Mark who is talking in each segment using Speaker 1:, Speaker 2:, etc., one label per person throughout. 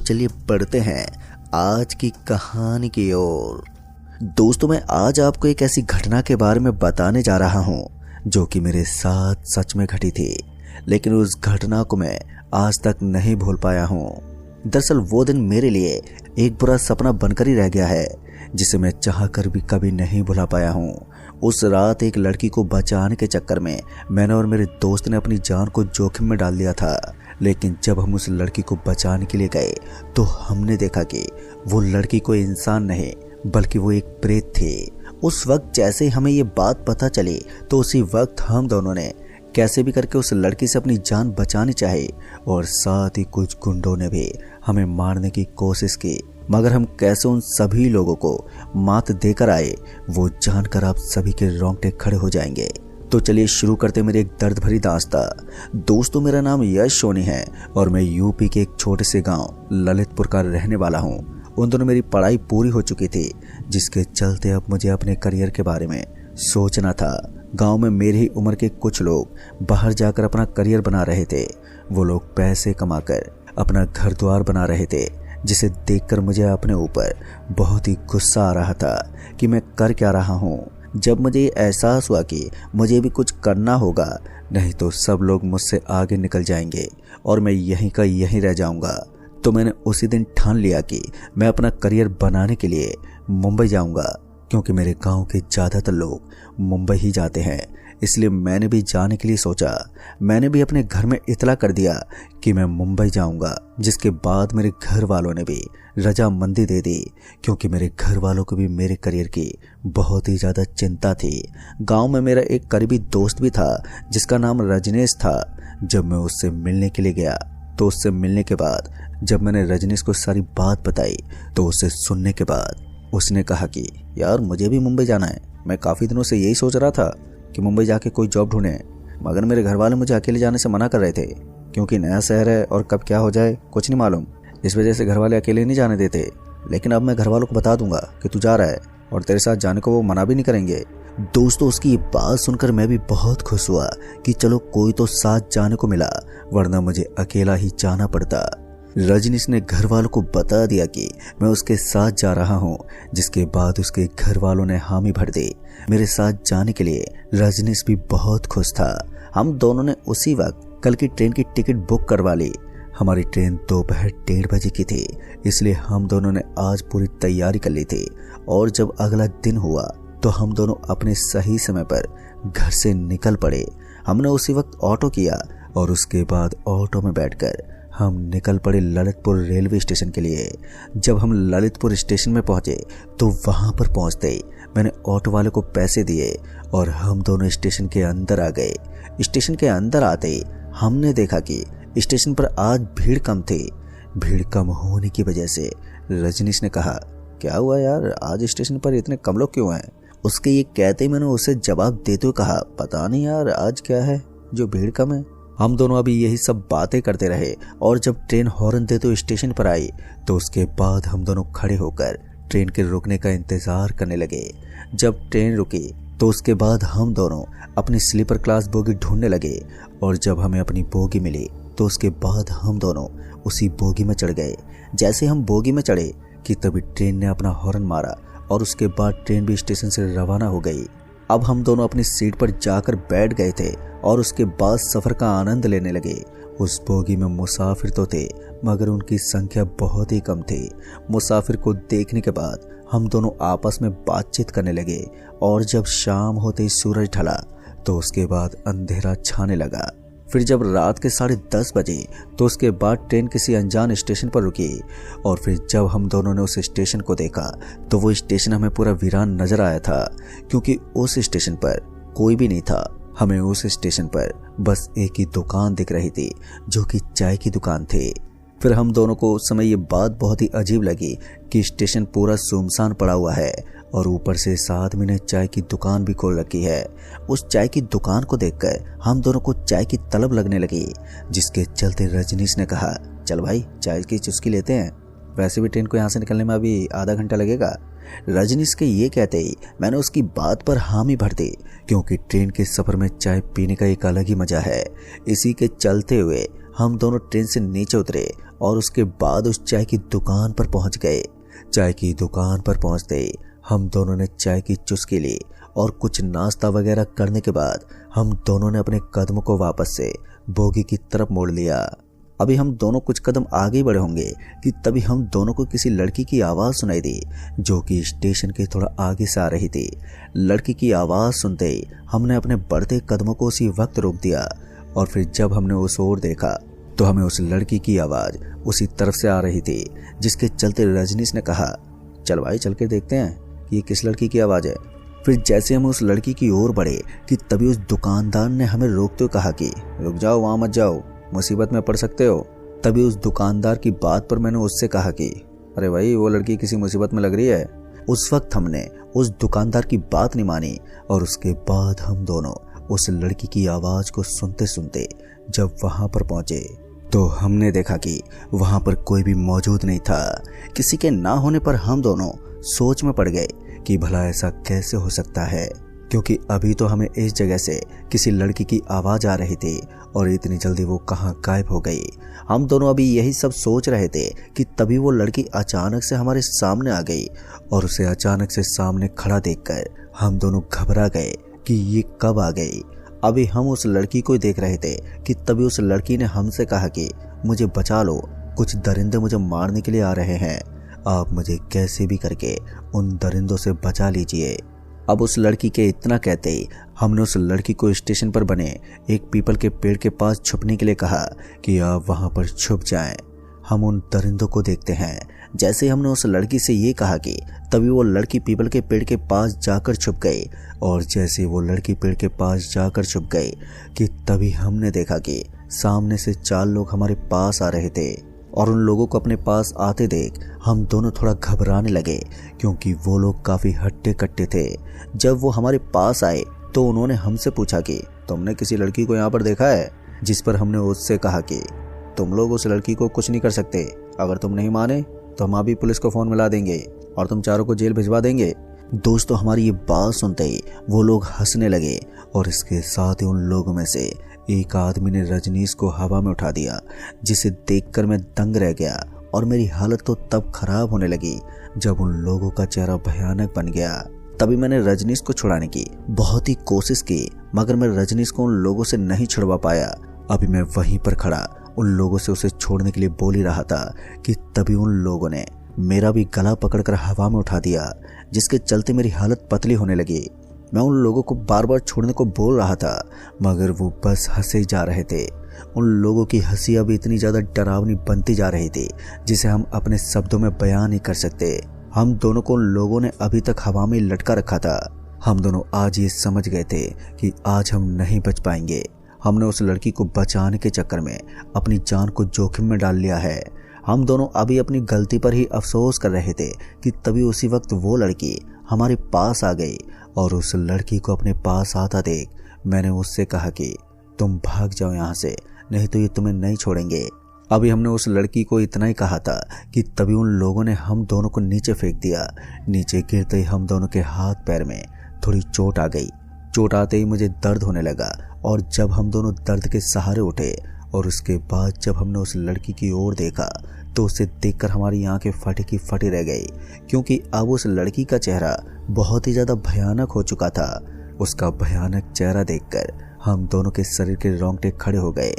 Speaker 1: चलिए बढ़ते हैं आज की कहानी की ओर। दोस्तों, मैं आज आपको एक ऐसी घटना के बारे में बताने जा रहा हूँ जो कि मेरे साथ सच में घटी थी, लेकिन उस घटना को मैं आज तक नहीं भूल पाया हूँ। दरअसल वो दिन मेरे लिए एक बुरा सपना बनकर ही रह गया है, जिसे मैं चाहकर भी कभी नहीं भुला पाया हूँ। उस रात एक लड़की को बचाने के चक्कर में मैंने और मेरे दोस्त ने अपनी जान को जोखिम में डाल दिया था। लेकिन जब हम उस लड़की को बचाने के लिए गए तो हमने देखा कि वो लड़की कोई इंसान नहीं बल्कि वो एक प्रेत थी। उस वक्त जैसे ही हमें ये बात पता चली तो उसी वक्त हम दोनों ने कैसे भी करके उस लड़की से अपनी जान बचानी चाहिए और साथ ही कुछ गुंडों ने भी हमें मारने की कोशिश की, मगर हम कैसे उन सभी लोगों को मात देकर आए वो जानकर आप सभी के रोंगटे खड़े हो जाएंगे। तो चलिए शुरू करते मेरी एक दर्द भरी दास्तां। दोस्तों, मेरा नाम यश सोनी है और मैं यूपी के एक छोटे से गांव ललितपुर का रहने वाला हूं। उन दोनों मेरी पढ़ाई पूरी हो चुकी थी, जिसके चलते अब मुझे अपने करियर के बारे में सोचना था। गांव में मेरी ही उम्र के कुछ लोग बाहर जाकर अपना करियर बना रहे थे। वो लोग पैसे कमाकर अपना घर द्वार बना रहे थे, जिसे देखकर मुझे अपने ऊपर बहुत ही गुस्सा आ रहा था कि मैं कर क्या रहा हूँ। जब मुझे एहसास हुआ कि मुझे भी कुछ करना होगा, नहीं तो सब लोग मुझसे आगे निकल जाएंगे और मैं यहीं का यहीं रह जाऊंगा, तो मैंने उसी दिन ठान लिया कि मैं अपना करियर बनाने के लिए मुंबई जाऊंगा, क्योंकि मेरे गांव के ज़्यादातर लोग मुंबई ही जाते हैं। इसलिए मैंने भी जाने के लिए सोचा। मैंने भी अपने घर में इतला कर दिया कि मैं मुंबई जाऊंगा, जिसके बाद मेरे घर वालों ने भी रजामंदी दे दी, क्योंकि मेरे घर वालों को भी मेरे करियर की बहुत ही ज़्यादा चिंता थी। गांव में मेरा एक करीबी दोस्त भी था जिसका नाम रजनीश था। जब मैं उससे मिलने के लिए गया तो उससे मिलने के बाद जब मैंने रजनीश को सारी बात बताई तो उससे सुनने के बाद उसने कहा कि यार, मुझे भी मुंबई जाना है। मैं काफ़ी दिनों से यही सोच रहा था कि मुंबई जाके कोई जॉब ढूंढे, मगर मेरे घर वाले मुझे अकेले जाने से मना कर रहे थे, क्योंकि नया शहर है और कब क्या हो जाए कुछ नहीं मालूम। इस वजह से घर वाले अकेले नहीं जाने देते। लेकिन अब मैं घर वालों को बता दूंगा कि तू जा रहा है और तेरे साथ जाने को वो मना भी नहीं करेंगे। दोस्तों, उसकी ये बात सुनकर मैं भी बहुत खुश हुआ कि चलो कोई तो साथ जाने को मिला, वरना मुझे अकेला ही जाना पड़ता। रजनीश ने घर वालों को बता दिया कि मैं उसके साथ जा रहा हूँ, जिसके बाद उसके घर वालों ने हामी भर दी। मेरे साथ जाने के लिए रजनीश भी बहुत खुश था। हम दोनों ने उसी वक्त कल की ट्रेन की टिकट बुक करवा ली। हमारी ट्रेन दोपहर 1:30 बजे की थी, इसलिए हम दोनों ने आज पूरी तैयारी कर ली थी। और जब अगला दिन हुआ तो हम दोनों अपने सही समय पर घर से निकल पड़े। हमने उसी वक्त ऑटो किया और उसके बाद ऑटो में बैठकर हम निकल पड़े ललितपुर रेलवे स्टेशन के लिए। जब हम ललितपुर स्टेशन में पहुंचे तो वहां पर पहुंचते ही मैंने ऑटो वाले को पैसे दिए और हम दोनों स्टेशन के अंदर आ गए। स्टेशन के अंदर आते ही हमने देखा कि स्टेशन पर आज भीड़ कम थी। भीड़ कम होने की वजह से रजनीश ने कहा, क्या हुआ यार, आज स्टेशन पर इतने कम लोग क्यों हैं? उसके ये कहते ही मैंने उसे जवाब देते हुए कहा, पता नहीं यार, आज क्या है जो भीड़ कम है। हम दोनों अभी यही सब बातें करते रहे और जब ट्रेन हॉर्न दे तो स्टेशन पर आई तो उसके बाद हम दोनों खड़े होकर ट्रेन के रुकने का इंतजार करने लगे। जब ट्रेन रुकी तो उसके बाद हम दोनों अपनी स्लीपर क्लास बोगी ढूंढने लगे और जब हमें अपनी बोगी मिली तो उसके बाद हम दोनों उसी बोगी में चढ़ गए। जैसे हम बोगी में चढ़े कि तभी ट्रेन ने अपना हॉर्न मारा और उसके बाद ट्रेन भी स्टेशन से रवाना हो गई। अब हम दोनों अपनी सीट पर जाकर बैठ गए थे और उसके बाद सफर का आनंद लेने लगे। उस बोगी में मुसाफिर तो थे, मगर उनकी संख्या बहुत ही कम थी। मुसाफिर को देखने के बाद हम दोनों आपस में बातचीत करने लगे और जब शाम होते ही सूरज ढला तो उसके बाद अंधेरा छाने लगा। फिर जब रात के 10:30 बजे तो उसके बाद ट्रेन किसी अनजान स्टेशन पर रुकी और फिर जब हम दोनों ने उस स्टेशन को देखा तो वो स्टेशन हमें पूरा वीरान नजर आया था, क्योंकि उस स्टेशन पर कोई भी नहीं था। हमें उस स्टेशन पर बस एक ही दुकान दिख रही थी, जो कि चाय की दुकान थी। फिर हम दोनों को उस समय ये बात बहुत ही अजीब लगी कि स्टेशन पूरा सुनसान पड़ा हुआ है और ऊपर से इस आदमी ने चाय की दुकान भी खोल रखी है। उस चाय की दुकान को देखकर हम दोनों को चाय की तलब लगने लगी, जिसके चलते रजनीश ने कहा, चल भाई चाय की चुस्की लेते हैं, वैसे भी ट्रेन को यहाँ से निकलने में अभी आधा घंटा लगेगा। रजनीश के ये कहते ही मैंने उसकी बात पर हामी भर दी, क्योंकि ट्रेन के सफर में चाय पीने का एक अलग ही मजा है। इसी के चलते हुए हम दोनों ट्रेन से नीचे उतरे और उसके बाद उस चाय की दुकान पर पहुंच गए। चाय की दुकान पर पहुंचते ही हम दोनों ने चाय की चुस्की ली और कुछ नाश्ता वगैरह करने के बाद हम दोनों ने अपने कदम को वापस से बोगी की तरफ मोड़ लिया। अभी हम दोनों कुछ कदम आगे बढ़े होंगे कि तभी हम दोनों को किसी लड़की की आवाज़ सुनाई दी जो कि स्टेशन के थोड़ा आगे से आ रही थी। लड़की की आवाज़ सुनते ही हमने अपने बढ़ते कदमों को उसी वक्त रोक दिया और फिर जब हमने उस ओर देखा तो हमें उस लड़की की आवाज़ उसी तरफ से आ रही थी, जिसके चलते रजनीश ने कहा, चल भाई चल के देखते हैं कि ये किस लड़की की आवाज़ है। फिर जैसे हम उस लड़की की ओर बढ़े कि तभी उस दुकानदार ने हमें रोकते हुए कहा कि रुक जाओ, वहाँ मत जाओ, मुसीबत में पड़ सकते हो। तभी उस दुकानदार की बात पर मैंने उससे कहा कि अरे भाई वो लड़की किसी मुसीबत में लग रही है। उस वक्त हमने उस दुकानदार की बात नहीं मानी और उसके बाद हम दोनों उस लड़की की आवाज़ को सुनते सुनते जब वहाँ पर पहुँचे तो हमने देखा कि वहाँ पर कोई भी मौजूद नहीं था। किसी के ना होने पर हम दोनों सोच में पड़ गए कि भला ऐसा कैसे हो सकता है, क्योंकि अभी तो हमें इस जगह से किसी लड़की की आवाज़ आ रही थी और इतनी जल्दी वो कहाँ गायब हो गई। हम दोनों अभी यही सब सोच रहे थे कि तभी वो लड़की अचानक से हमारे सामने आ गई और उसे अचानक से सामने खड़ा देखकर हम दोनों घबरा गए कि ये कब आ गई। अभी हम उस लड़की को देख रहे थे कि तभी उस लड़की ने हमसे कहा कि मुझे बचा लो, कुछ दरिंदे मुझे मारने के लिए आ रहे हैं, आप मुझे कैसे भी करके उन दरिंदों से बचा लीजिए। अब उस लड़की के इतना कहते ही हमने उस लड़की को स्टेशन पर बने एक पीपल के पेड़ के पास छुपने के लिए कहा कि आप वहां पर छुप जाएं, हम उन दरिंदों को देखते हैं। जैसे हमने उस लड़की से ये कहा कि तभी वो लड़की पीपल के पेड़ के पास जाकर छुप गई और जैसे वो लड़की पेड़ के पास जाकर छुप गई कि तभी हमने देखा कि सामने से 4 लोग हमारे पास आ रहे थे और उन लोगों को अपने पास आते देख हम दोनों थोड़ा घबराने लगे, क्योंकि वो लोग काफ़ी हट्टे कट्टे थे। जब वो हमारे पास आए तो उन्होंने हमसे पूछा कि तुमने किसी लड़की को यहाँ पर देखा है, जिस पर हमने उससे कहा कि तुम लोग उस लड़की को कुछ नहीं कर सकते, अगर तुम नहीं माने तो हम अभी पुलिस को फ़ोन मिला देंगे और तुम चारों को जेल भिजवा देंगे। दोस्तों हमारी ये बात सुनते ही वो लोग हंसने लगे और इसके साथ ही उन लोगों में से एक आदमी ने रजनीश को हवा में उठा दिया, जिसे देखकर मैं दंग रह गया और मेरी हालत तो तब खराब होने लगी जब उन लोगों का चेहरा भयानक बन गया। तभी मैंने रजनीश को छुड़ाने की बहुत ही कोशिश की, मगर मैं रजनीश को उन लोगों से नहीं छुड़वा पाया। अभी मैं वहीं पर खड़ा उन लोगों से उसे छोड़ने के लिए बोल ही रहा था कि तभी उन लोगों ने मेरा भी गला पकड़कर हवा में उठा दिया, जिसके चलते मेरी हालत पतली होने लगी। मैं उन लोगों को बार बार छोड़ने को बोल रहा था, मगर वो बस हंसे जा रहे थे। उन लोगों की हंसी अब इतनी ज़्यादा डरावनी बनती जा रही थी जिसे हम अपने शब्दों में बयान नहीं कर सकते। हम दोनों को उन लोगों ने अभी तक हवा में लटका रखा था। हम दोनों आज ये समझ गए थे कि आज हम नहीं बच पाएंगे। हमने उस लड़की को बचाने के चक्कर में अपनी जान को जोखिम में डाल लिया है। हम दोनों अभी अपनी गलती पर ही अफसोस कर रहे थे कि तभी उसी वक्त वो लड़की हमारे पास आ गई और उस लड़की को अपने पास आता देख मैंने उससे कहा कि तुम भाग जाओ यहाँ से, नहीं तो ये तुम्हें नहीं छोड़ेंगे। अभी हमने उस लड़की को इतना ही कहा था कि तभी उन लोगों ने हम दोनों को नीचे फेंक दिया। नीचे गिरते ही हम दोनों के हाथ पैर में थोड़ी चोट आ गई। चोट आते ही मुझे दर्द होने लगा और जब हम दोनों दर्द के सहारे उठे और उसके बाद जब हमने उस लड़की की ओर देखा तो उसे देखकर हमारी आंखें फटी की फटी रह गई, क्योंकि अब उस लड़की का चेहरा बहुत ही ज़्यादा भयानक हो चुका था। उसका भयानक चेहरा देखकर हम दोनों के शरीर के रोंगटे खड़े हो गए।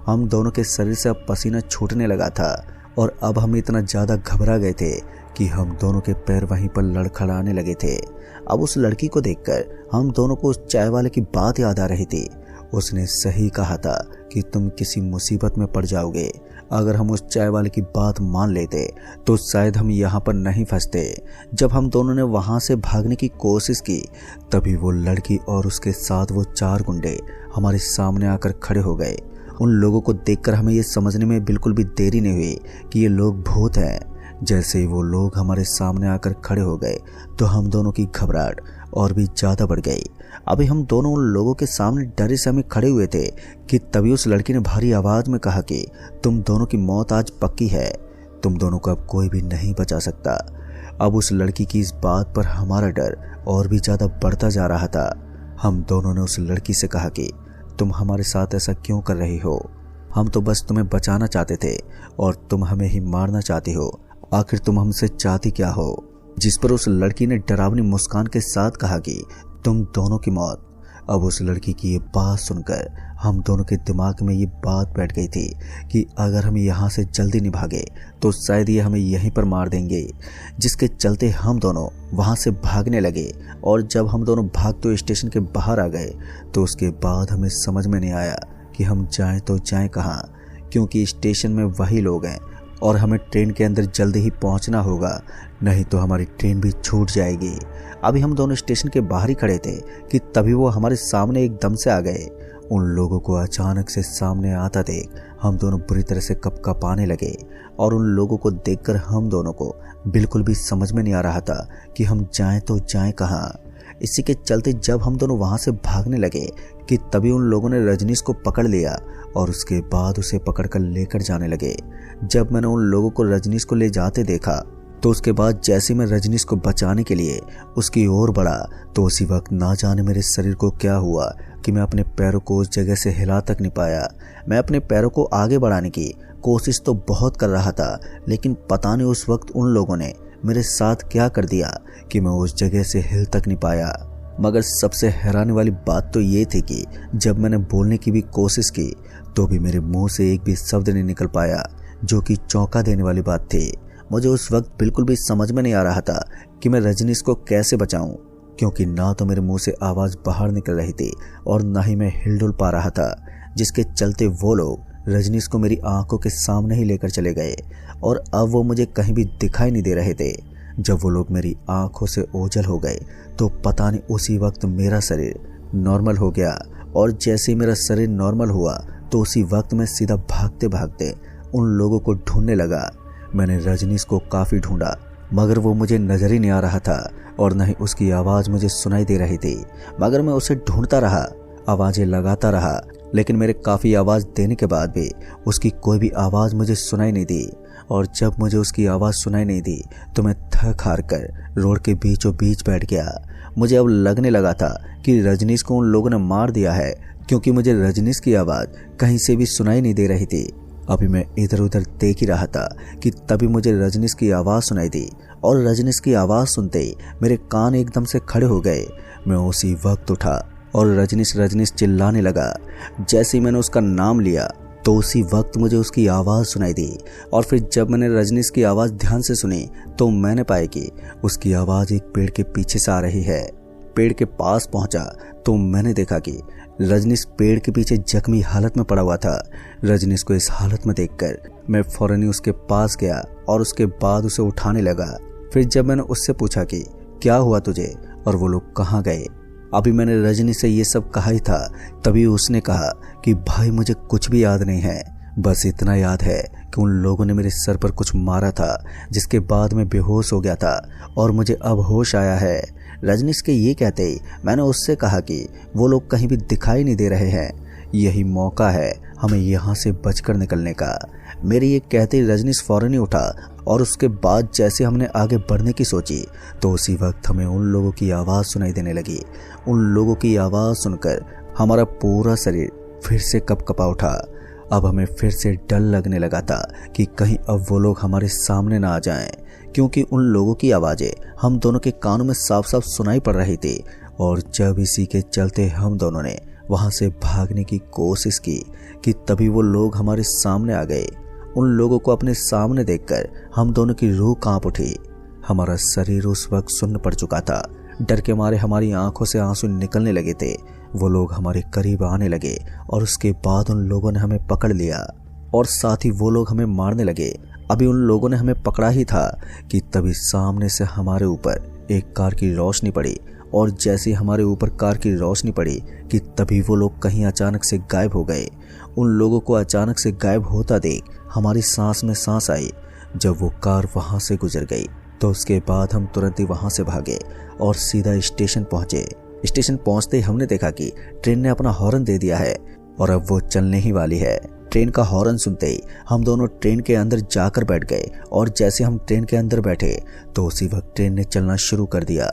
Speaker 1: हम दोनों के शरीर से अब पसीना छूटने लगा था और अब हम इतना ज़्यादा घबरा गए थे कि हम दोनों के पैर वहीं पर लड़खड़ाने लगे थे। अब उस लड़की को देखकर हम दोनों को उस चाय वाले की बात याद आ रही थी। उसने सही कहा था कि तुम किसी मुसीबत में पड़ जाओगे। अगर हम उस चाय वाले की बात मान लेते तो शायद हम यहाँ पर नहीं फंसते। जब हम दोनों ने वहाँ से भागने की कोशिश की तभी वो लड़की और उसके साथ वो 4 गुंडे हमारे सामने आकर खड़े हो गए। उन लोगों को देखकर हमें ये समझने में बिल्कुल भी देरी नहीं हुई कि ये लोग भूत हैं। जैसे ही वो लोग हमारे सामने आकर खड़े हो गए तो हम दोनों की घबराहट और भी ज़्यादा बढ़ गई। अभी हम दोनों उन लोगों के सामने डरे से हमें खड़े हुए थे कि तभी उस लड़की ने भारी आवाज़ में कहा कि तुम दोनों की मौत आज पक्की है, तुम दोनों को अब कोई भी नहीं बचा सकता। अब उस लड़की की इस बात पर हमारा डर और भी ज़्यादा बढ़ता जा रहा था। हम दोनों ने उस लड़की से कहा कि तुम हमारे साथ ऐसा क्यों कर रही हो, हम तो बस तुम्हें बचाना चाहते थे और तुम हमें ही मारना चाहती हो। आखिर तुम हमसे चाहती क्या हो? जिस पर उस लड़की ने डरावनी मुस्कान के साथ कहा कि तुम दोनों की मौत। अब उस लड़की की ये बात सुनकर हम दोनों के दिमाग में ये बात बैठ गई थी कि अगर हम यहाँ से जल्दी नहीं भागे तो शायद ये हमें यहीं पर मार देंगे। जिसके चलते हम दोनों वहाँ से भागने लगे और जब हम दोनों भागते हुए स्टेशन के बाहर आ गए तो उसके बाद हमें समझ में नहीं आया कि हम जाएं तो जाएं कहाँ, क्योंकि स्टेशन में वही लोग हैं और हमें ट्रेन के अंदर जल्दी ही पहुंचना होगा, नहीं तो हमारी ट्रेन भी छूट जाएगी। अभी हम दोनों स्टेशन के बाहर ही खड़े थे कि तभी वो हमारे सामने एकदम से आ गए। उन लोगों को अचानक से सामने आता देख हम दोनों बुरी तरह से कँपकँपाने लगे और उन लोगों को देखकर हम दोनों को बिल्कुल भी समझ में नहीं आ रहा था कि हम जाएं तो जाएं कहाँ। इसी के चलते जब हम दोनों वहां से भागने लगे कि तभी उन लोगों ने रजनीश को पकड़ लिया और उसके बाद उसे पकड़कर लेकर जाने लगे। जब मैंने उन लोगों को रजनीश को ले जाते देखा तो उसके बाद जैसे मैं रजनीश को बचाने के लिए उसकी ओर बढ़ा तो उसी वक्त ना जाने मेरे शरीर को क्या हुआ कि मैं अपने पैरों को उस जगह से हिला तक नहीं पाया। मैं अपने पैरों को आगे बढ़ाने की कोशिश तो बहुत कर रहा था, लेकिन पता नहीं उस वक्त उन लोगों ने मेरे साथ क्या कर दिया कि मैं उस जगह से हिल तक नहीं पाया। मगर सबसे हैरानी वाली बात तो ये थी कि जब मैंने बोलने की भी कोशिश की तो भी मेरे मुंह से एक भी शब्द नहीं निकल पाया, जो कि चौंका देने वाली बात थी। मुझे उस वक्त बिल्कुल भी समझ में नहीं आ रहा था कि मैं रजनीश को कैसे बचाऊं, क्योंकि ना तो मेरे मुंह से आवाज़ बाहर निकल रही थी और ना ही मैं हिलडुल पा रहा था। जिसके चलते वो लोग रजनीश को मेरी आंखों के सामने ही लेकर चले गए और अब वो मुझे कहीं भी दिखाई नहीं दे रहे थे। जब वो लोग मेरी आंखों से ओझल हो गए तो पता नहीं उसी वक्त मेरा शरीर नॉर्मल हो गया और जैसे ही मेरा शरीर नॉर्मल हुआ तो उसी वक्त मैं सीधा भागते भागते उन लोगों को ढूंढने लगा। मैंने रजनीश को काफ़ी ढूंढा मगर वो मुझे नजर ही नहीं आ रहा था और न ही उसकी आवाज़ मुझे सुनाई दे रही थी। मगर मैं उसे ढूंढता रहा, आवाज़ें लगाता रहा, लेकिन मेरे काफ़ी आवाज़ देने के बाद भी उसकी कोई भी आवाज़ मुझे सुनाई नहीं दी। और जब मुझे उसकी आवाज़ सुनाई नहीं दी तो मैं थक हार कर रोड के बीचों बीच बैठ गया। मुझे अब लगने लगा था कि रजनीश को उन लोगों ने मार दिया है, क्योंकि मुझे रजनीश की आवाज़ कहीं से भी सुनाई नहीं दे रही थी। अभी मैं इधर उधर देख ही रहा था कि तभी मुझे रजनीश की आवाज़ सुनाई दी और रजनीश की आवाज़ सुनते ही मेरे कान एकदम से खड़े हो गए। मैं उसी वक्त उठा और रजनीश रजनीश चिल्लाने लगा। जैसे ही मैंने उसका नाम लिया तो उसी वक्त मुझे उसकी आवाज़ सुनाई दी और फिर जब मैंने रजनीश की आवाज़ ध्यान से सुनी तो मैंने पाया कि उसकी आवाज़ एक पेड़ के पीछे से आ रही है। पेड़ के पास पहुंचा तो मैंने देखा कि रजनीश पेड़ के पीछे जख्मी हालत में पड़ा हुआ था। रजनीश को इस हालत में देखकर मैं फौरन ही उसके पास गया और उसके बाद उसे उठाने लगा। फिर जब मैंने उससे पूछा कि क्या हुआ तुझे और वो लोग कहाँ गए, अभी मैंने रजनीश से ये सब कहा ही था, तभी उसने कहा कि भाई मुझे कुछ भी याद नहीं है, बस इतना याद है कि उन लोगों ने मेरे सर पर कुछ मारा था, जिसके बाद मैं बेहोश हो गया था और मुझे अब होश आया है। रजनीश के ये कहते ही मैंने उससे कहा कि वो लोग कहीं भी दिखाई नहीं दे रहे हैं, यही मौका है हमें यहाँ से बचकर निकलने का। मेरे ये कहते ही रजनीश फौरन ही उठा और उसके बाद जैसे हमने आगे बढ़ने की सोची तो उसी वक्त हमें उन लोगों की आवाज़ सुनाई देने लगी। उन लोगों की आवाज़ सुनकर हमारा पूरा शरीर फिर से कँपकँपा उठा। अब हमें फिर से डर लगने लगा था कि कहीं अब वो लोग हमारे सामने ना आ जाएं, क्योंकि उन लोगों की आवाज़ें हम दोनों के कानों में साफ साफ सुनाई पड़ रही थी। और जब इसी के चलते हम दोनों ने वहाँ से भागने की कोशिश की कि तभी वो लोग हमारे सामने आ गए। उन लोगों को अपने सामने देखकर हम दोनों की रूह कांप उठी। हमारा शरीर उस वक्त सुन्न पड़ चुका था। डर के मारे हमारी आंखों से आंसू निकलने लगे थे। वो लोग हमारे करीब आने लगे और उसके बाद उन लोगों ने हमें पकड़ लिया और साथ ही वो लोग हमें मारने लगे। अभी उन लोगों ने हमें पकड़ा ही था कि तभी सामने से हमारे ऊपर एक कार की रोशनी पड़ी और जैसे हमारे ऊपर कार की रोशनी पड़ी कि तभी वो लोग कहीं अचानक से गायब हो गए। उन लोगों को अचानक से गायब होता देख हमारी सांस में सांस आई। जब वो कार वहाँ से गुजर गई तो उसके बाद हम तुरंत ही वहाँ से भागे और सीधा स्टेशन पहुँचे। स्टेशन पहुँचते ही हमने देखा कि ट्रेन ने अपना हॉर्न दे दिया है और अब वो चलने ही वाली है। ट्रेन का हॉर्न सुनते ही हम दोनों ट्रेन के अंदर जाकर बैठ गए और जैसे हम ट्रेन के अंदर बैठे तो उसी वक्त ट्रेन ने चलना शुरू कर दिया।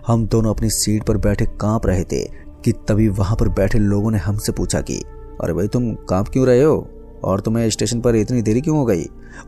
Speaker 1: हम दोनों अपनी सीट पर बैठे कांप रहे थे कि तभी वहां पर बैठे लोगों ने हमसे पूछा कि अरे भाई तुम कांप क्यों रहे हो? और तुम्हें स्टेशन पर इतनी देरी क्यों हो गई?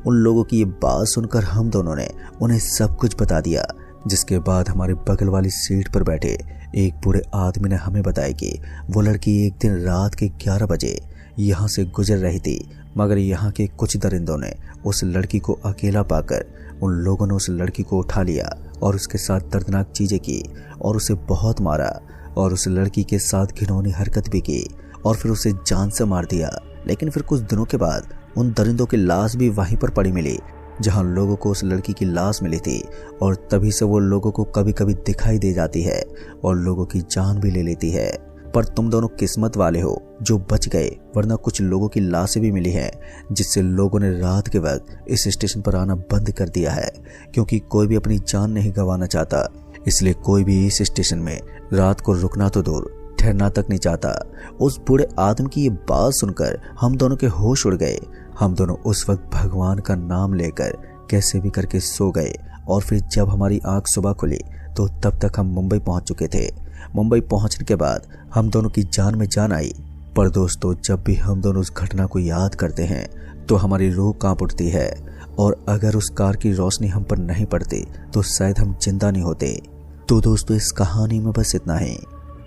Speaker 1: उन लोगों की ये बात सुनकर हम दोनों ने उन्हें सब कुछ बता दिया, जिसके बाद हमारे बगल वाली सीट पर बैठे एक बूढ़े आदमी ने हमें बताया कि वो लड़की एक दिन रात के 11 बजे यहाँ से गुजर रही थी, मगर यहाँ के कुछ दरिंदों ने उस लड़की को अकेला पाकर उन लोगों ने उस लड़की को उठा लिया और उसके साथ दर्दनाक चीजें की और उसे बहुत मारा और उस लड़की के साथ घिनौनी हरकत भी की और फिर उसे जान से मार दिया। लेकिन फिर कुछ दिनों के बाद उन दरिंदों की लाश भी वहीं पर पड़ी मिली जहां लोगों को उस लड़की की लाश मिली थी, और तभी से वो लोगों को कभी कभी दिखाई दे जाती है और लोगों की जान भी ले लेती है। पर तुम दोनों किस्मत वाले हो जो बच गए, वरना कुछ लोगों की लाशें भी मिली हैं, जिससे लोगों ने रात के वक्त इस स्टेशन पर आना बंद कर दिया है, क्योंकि कोई भी अपनी जान नहीं गंवाना चाहता। इसलिए कोई भी इस स्टेशन में रात को रुकना तो दूर, ठहरना तक नहीं चाहता। उस बूढ़े आदमी की ये बात सुनकर हम दोनों के होश उड़ गए। हम दोनों उस वक्त भगवान का नाम लेकर कैसे भी करके सो गए, और फिर जब हमारी आंख सुबह खुली तो तब तक हम मुंबई पहुंच चुके थे। मुंबई पहुंचने के बाद हम दोनों की जान में जान आई। पर दोस्तों, जब भी हम दोनों उस घटना को याद करते हैं तो हमारी रूह कांप उठती है, और अगर उस कार की रोशनी हम पर नहीं पड़ती तो शायद हम जिंदा नहीं होते। तो दोस्तों, इस कहानी में बस इतना ही।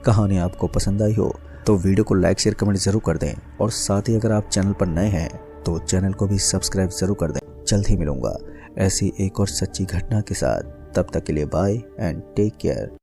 Speaker 1: कहानी आपको पसंद आई हो तो वीडियो को लाइक शेयर कमेंट जरूर कर दें, और साथ ही अगर आप चैनल पर नए हैं तो चैनल को भी सब्सक्राइब जरूर कर दें। जल्द ही मिलूंगा ऐसी एक और सच्ची घटना के साथ। तब तक के लिए बाय एंड टेक केयर।